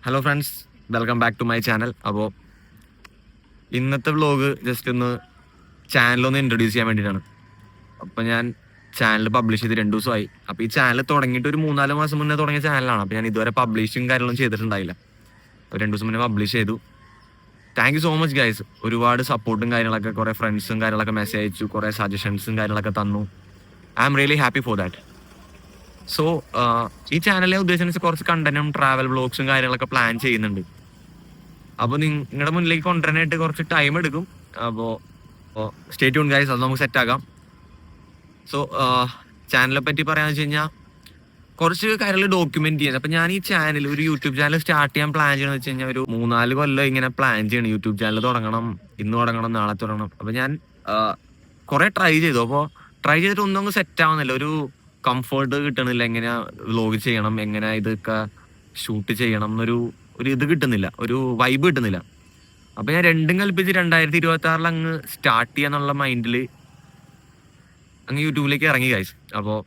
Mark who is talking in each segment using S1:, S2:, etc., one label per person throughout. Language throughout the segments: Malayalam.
S1: Hello friends, welcome back to my channel. അപ്പോൾ ഇന്നത്തെ വ്ലോഗ് ജസ്റ്റ് ഒന്ന് ചാനലൊന്ന് ഇൻട്രൊഡ്യൂസ് ചെയ്യാൻ വേണ്ടിയിട്ടാണ്. അപ്പോൾ ഞാൻ ചാനൽ പബ്ലിഷ് ചെയ്ത് 2 ദിവസമായി. അപ്പോൾ ഈ ചാനൽ തുടങ്ങിയിട്ട് ഒരു 3-4 മാസം മുന്നേ തുടങ്ങിയ ചാനലാണ്. അപ്പോൾ ഞാൻ ഇതുവരെ പബ്ലിഷും കാര്യങ്ങളും ചെയ്തിട്ടുണ്ടായില്ല. അപ്പോൾ 2 ദിവസം മുന്നേ പബ്ലിഷ് ചെയ്തു. Thank you so much guys. ഒരുപാട് സപ്പോർട്ടും കാര്യങ്ങളൊക്കെ, കുറേ ഫ്രണ്ട്സും കാര്യങ്ങളൊക്കെ മെസ്സേജ് അയച്ചു, കുറേ സജഷൻസും കാര്യങ്ങളൊക്കെ തന്നു. I am really happy for that. So ഈ ചാനലിലെ ഉദ്ദേശിച്ച കുറച്ച് കണ്ടന്റും ട്രാവൽ വ്ളോഗ്സും കാര്യങ്ങളൊക്കെ പ്ലാൻ ചെയ്യുന്നുണ്ട്. അപ്പോൾ നിങ്ങളുടെ മുന്നിലേക്ക് കൊണ്ടുവരാനായിട്ട് കുറച്ച് ടൈം എടുക്കും. അപ്പോൾ സ്റ്റേ ട്യൂൺ ഗൈസ്, അത് നമുക്ക് സെറ്റ് ആക്കാം. സോ ചാനലിനെ പറ്റി പറയാന്ന് വെച്ച് കഴിഞ്ഞാൽ കുറച്ച് കാര്യങ്ങൾ ഡോക്യുമെന്റ് ചെയ്യുന്നത്. അപ്പം ഞാൻ ഈ ചാനൽ, ഒരു യൂട്യൂബ് ചാനൽ സ്റ്റാർട്ട് ചെയ്യാൻ പ്ലാൻ ചെയ്യണമെന്ന് വെച്ച് കഴിഞ്ഞാൽ ഒരു 3-4 കൊല്ലം ഇങ്ങനെ പ്ലാൻ ചെയ്യണം. യൂട്യൂബ് ചാനൽ തുടങ്ങണം, ഇന്ന് തുടങ്ങണം, നാളെ തുടങ്ങണം. അപ്പം ഞാൻ കുറേ ട്രൈ ചെയ്തു. അപ്പോൾ ട്രൈ ചെയ്തിട്ട് ഒന്നും സെറ്റ് ആവുന്നില്ല. ഒരു കംഫർട്ട് കിട്ടണില്ല. എങ്ങനെ വ്ലോഗ് ചെയ്യണം, എങ്ങനെ ഇതൊക്കെ ഷൂട്ട് ചെയ്യണം എന്നൊരു ഇത് കിട്ടുന്നില്ല, ഒരു വൈബ് കിട്ടുന്നില്ല. അപ്പം ഞാൻ രണ്ടും കൽപ്പിച്ച് 2026 അങ്ങ് സ്റ്റാർട്ട് ചെയ്യാന്നുള്ള മൈൻഡിൽ അങ്ങ് യൂട്യൂബിലേക്ക് ഇറങ്ങി ഗൈസ്. അപ്പോൾ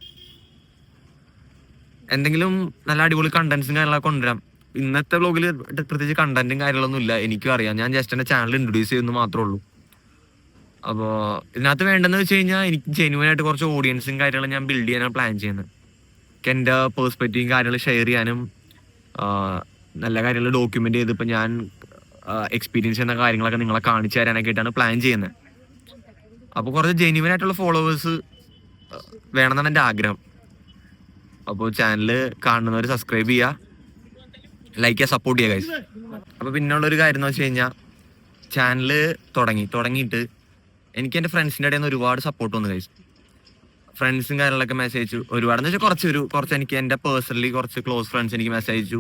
S1: എന്തെങ്കിലും നല്ല അടിപൊളി കണ്ടന്റ്സും കാര്യങ്ങളൊക്കെ കൊണ്ടുവരാം. ഇന്നത്തെ വ്ലോഗിൽ പ്രത്യേകിച്ച് കണ്ടന്റും കാര്യങ്ങളൊന്നും ഇല്ല, എനിക്കും അറിയാം. ഞാൻ ജസ്റ്റ് എൻ്റെ ചാനൽ ഇൻട്രൊഡ്യൂസ് ചെയ്യുന്നു മാത്രമേ ഉള്ളൂ. അപ്പോൾ ഇതിനകത്ത് വേണ്ടതെന്ന് വെച്ച് കഴിഞ്ഞാൽ എനിക്ക് ജെന്യുവൻ ആയിട്ട് കുറച്ച് ഓഡിയൻസും കാര്യങ്ങളും ഞാൻ ബിൽഡ് ചെയ്യാനാണ് പ്ലാൻ ചെയ്യുന്നത്. എൻ്റെ പേഴ്സ്പെക്റ്റീവും കാര്യങ്ങൾ ഷെയർ ചെയ്യാനും നല്ല കാര്യങ്ങൾ ഡോക്യുമെന്റ് ചെയ്ത് ഇപ്പം ഞാൻ എക്സ്പീരിയൻസ് ചെയ്യുന്ന കാര്യങ്ങളൊക്കെ നിങ്ങളെ കാണിച്ചു തരാനൊക്കെ ആയിട്ടാണ് പ്ലാൻ ചെയ്യുന്നത്. അപ്പോൾ കുറച്ച് ജെന്യുവൻ ആയിട്ടുള്ള ഫോളോവേഴ്സ് വേണമെന്നാണ് എൻ്റെ ആഗ്രഹം. അപ്പോൾ ചാനൽ കാണുന്നവർ സബ്സ്ക്രൈബ് ചെയ്യുക, ലൈക്ക് ചെയ്യുക, സപ്പോർട്ട് ചെയ്യുക ഗൈസ്. അപ്പോൾ പിന്നുള്ളൊരു കാര്യം എന്ന് വെച്ച് കഴിഞ്ഞാൽ ചാനൽ തുടങ്ങിയിട്ട് എനിക്ക് എൻ്റെ ഫ്രണ്ട്സിൻ്റെ ഇടയിൽ നിന്ന് ഒരുപാട് സപ്പോർട്ട് വന്നു ഗൈസ്. ഫ്രണ്ട്സും കാര്യങ്ങളൊക്കെ മെസ്സേജ് ഒരുപാടെന്ന് വെച്ചാൽ കുറച്ച് എനിക്ക് എൻ്റെ പേഴ്സണലി കുറച്ച് ക്ലോസ് ഫ്രണ്ട്സ് എനിക്ക് മെസ്സേജ് അയച്ചു.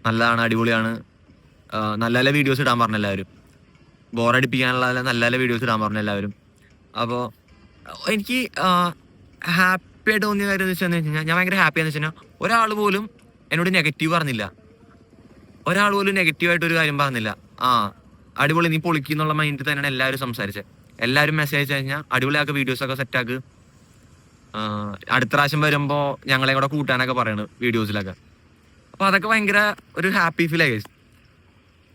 S1: നല്ലതാണ്, അടിപൊളിയാണ്, നല്ല നല്ല വീഡിയോസ് ഇടാൻ പറഞ്ഞ എല്ലാവരും, ബോറടിപ്പിക്കാനുള്ള നല്ല നല്ല വീഡിയോസ് ഇടാൻ പറഞ്ഞ എല്ലാവരും. അപ്പോൾ എനിക്ക് ഹാപ്പി ആയിട്ട് തോന്നിയ കാര്യം എന്ന് വെച്ചാൽ ഞാൻ ഭയങ്കര ഹാപ്പിയാന്ന് വെച്ച് കഴിഞ്ഞാൽ ഒരാൾ പോലും എന്നോട് നെഗറ്റീവ് പറഞ്ഞില്ല. ഒരാൾ പോലും നെഗറ്റീവായിട്ടൊരു കാര്യം പറഞ്ഞില്ല. അടിപൊളി, നീ പൊളിക്കുന്നുള്ള മൈൻഡിൽ തന്നെയാണ് എല്ലാവരും സംസാരിച്ചത്. എല്ലാവരും മെസ്സേജ് കഴിഞ്ഞാൽ അടിപൊളിയാക്കുക, വീഡിയോസൊക്കെ സെറ്റാക്ക്, അടുത്ത പ്രാവശ്യം വരുമ്പോൾ ഞങ്ങളെ കൂടെ കൂട്ടാനൊക്കെ പറയണ് വീഡിയോസിലൊക്കെ. അപ്പോൾ അതൊക്കെ ഭയങ്കര ഒരു ഹാപ്പി ഫീൽ ആയി.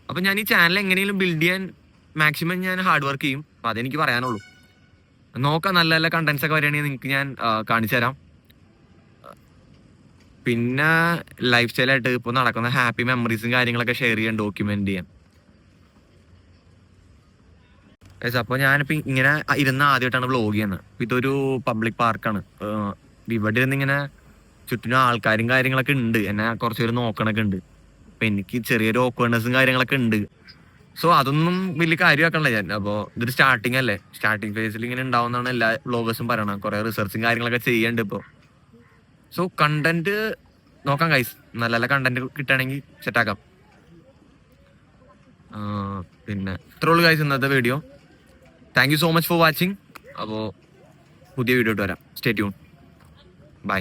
S1: അപ്പം ഞാൻ ഈ ചാനൽ എങ്ങനെയും ബിൽഡ് ചെയ്യാൻ മാക്സിമം ഞാൻ ഹാർഡ് വർക്ക് ചെയ്യും. അപ്പം അതെനിക്ക് പറയാനുള്ളൂ. നോക്കാം, നല്ല നല്ല കണ്ടന്റ്സ് ഒക്കെ വരികയാണെങ്കിൽ നിങ്ങൾക്ക് ഞാൻ കാണിച്ചു തരാം. പിന്നെ ലൈഫ് സ്റ്റൈലായിട്ട് ഇപ്പോൾ നടക്കുന്ന ഹാപ്പി മെമ്മറീസും കാര്യങ്ങളൊക്കെ ഷെയർ ചെയ്യാൻ, ഡോക്യുമെന്റ് ചെയ്യാൻ. അപ്പോൾ ഞാനിപ്പോൾ ഇങ്ങനെ ഇരുന്ന് ആദ്യമായിട്ടാണ് വ്ലോഗ് ചെയ്യുന്നത്. ഇതൊരു പബ്ലിക് പാർക്കാണ്. ഇവിടെ ഇരുന്ന് ഇങ്ങനെ ചുറ്റിനും ആൾക്കാരും കാര്യങ്ങളൊക്കെ ഉണ്ട്, എന്നെ കുറച്ച് പേര് നോക്കണൊക്കെ ഉണ്ട്. അപ്പം എനിക്ക് ചെറിയൊരു ഓക്വേർഡ്നെസ്സും കാര്യങ്ങളൊക്കെ ഉണ്ട്. സോ അതൊന്നും വലിയ കാര്യമാക്കണല്ലോ ഞാൻ. അപ്പോൾ ഇതൊരു സ്റ്റാർട്ടിങ് അല്ലേ, സ്റ്റാർട്ടിങ് ഫേസിൽ ഇങ്ങനെ ഉണ്ടാവുന്നതാണ് എല്ലാ വ്ലോഗേഴ്സും പറയണത്. കുറേ റിസർച്ചും കാര്യങ്ങളൊക്കെ ചെയ്യുന്നുണ്ട് ഇപ്പോൾ. സോ കണ്ടന്റ് നോക്കാം ഗൈസ്, നല്ല നല്ല കണ്ടന്റ് കിട്ടുകയാണെങ്കിൽ സെറ്റാക്കാം. പിന്നെ ഇത്രേ ഉള്ളൂ ഗൈസ് ഇന്നത്തെ video. Thank you so much for watching. അപ്പോൾ പുതിയ വീഡിയോ ഇട്ട് വരാം. Stay tune. ബൈ.